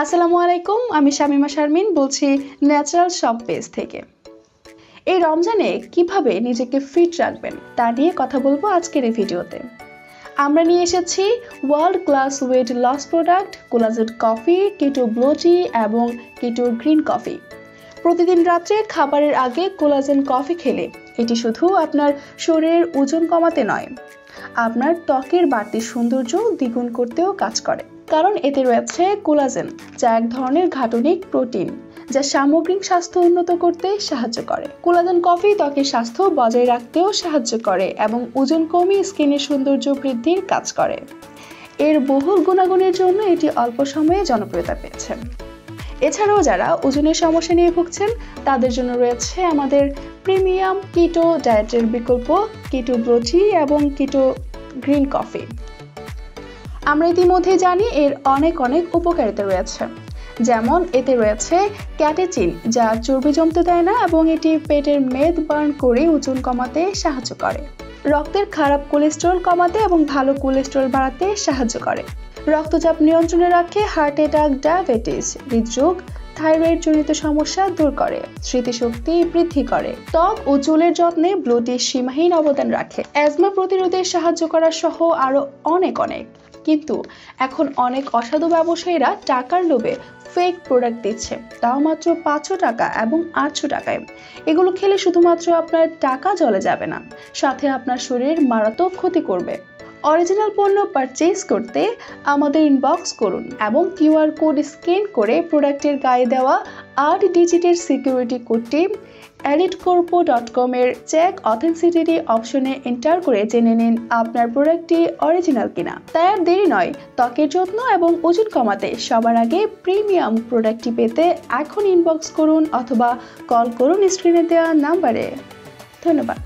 আসসালামু আলাইকুম, আমি শামিমা শারমিন বলছি ন্যাচারাল শপ পেজ থেকে। এই রমজানে কিভাবে নিজেকে ফিট রাখবেন তা নিয়ে কথা বলবো আজকের এই ভিডিওতে। আমরা নিয়ে এসেছি world class weight loss product, collagen coffee, keto blue tea এবং কিটো গ্রিন কফি। প্রতিদিন রাত্রে খাবারের আগে কোলাজেন কফি খেলে এটি শুধু আপনার শরীরের ওজন কমাতে নয়, আপনার ত্বকের বাড়তি সৌন্দর্য দ্বিগুণ করতেও কাজ করে। কারণ এতে রয়েছে কোলাজেন, যা এক ধরনের ঘাটনিক প্রোটিন যা সামগ্রিক স্বাস্থ্য উন্নত করতে সাহায্য করে। কোলাজেন কফি ত্বকের স্বাস্থ্য বজায় রাখতেও সাহায্য করে এবং ওজন কমিয়ে স্কিনের সৌন্দর্য বৃদ্ধির কাজ করে। এর বহুল গুণাগুণের জন্য এটি অল্প সময়ে জনপ্রিয়তা পেয়েছে। এছাড়াও যারা ওজনের সমস্যা নিয়ে ভুগছেন তাদের জন্য রয়েছে আমাদের প্রিমিয়াম কিটো ডায়েটের বিকল্প কিটো ব্লু টি এবং কিটো গ্রিন কফি। আমরা ইতিমধ্যে জানি এর অনেক উপকারিতা রয়েছে, যেমন এতে রয়েছে ক্যাটেচিন যা চর্বি জমতে দেয় না এবং এটি পেটের মেদ বার্ন করে ওজন কমাতে সাহায্য করে। রক্তের খারাপ কোলেস্টেরল কমাতে এবং ভালো কোলেস্টেরল বাড়াতে সাহায্য করে। রক্তচাপ নিয়ন্ত্রণে রাখে, হার্ট অ্যাটাক, ডায়াবেটিস, হৃদরোগ, থাইরয়েড জনিত সমস্যা দূর করে, স্মৃতিশক্তি বৃদ্ধি করে। ত্বক ও চুলের যত্নে ব্লু টি সীমাহীন অবদান রাখে, অ্যাজমা প্রতিরোধে সাহায্য করা সহ আরো অনেক। কিন্তু এখন অনেক অসাধু ব্যবসায়ীরা টাকার লোভে ফেক প্রোডাক্ট দিচ্ছে, তাও মাত্র 500 টাকা এবং 800 টাকায়। এগুলো খেলে শুধুমাত্র আপনার টাকা জলে যাবে না, সাথে আপনার শরীর মারাত্মক ক্ষতি করবে। অরিজিনাল পণ্য পারচেজ করতে আমাদের ইনবক্স করুন এবং কিউআর কোড স্ক্যান করে প্রোডাক্টের গায়ে দেওয়া 8 ডিজিটের সিকিউরিটি কোডটি elitecorpo.com এর চেক অথেন্টিসিটি অপশনে এন্টার করে জেনে নিন আপনার প্রোডাক্টটি অরিজিনাল কিনা। তাই আর দেরি নয়, ত্বকের যত্ন এবং ওজন কমাতে সবার আগে প্রিমিয়াম প্রোডাক্টটি পেতে এখন ইনবক্স করুন অথবা কল করুন স্ক্রিনে দেওয়া নাম্বারে। ধন্যবাদ।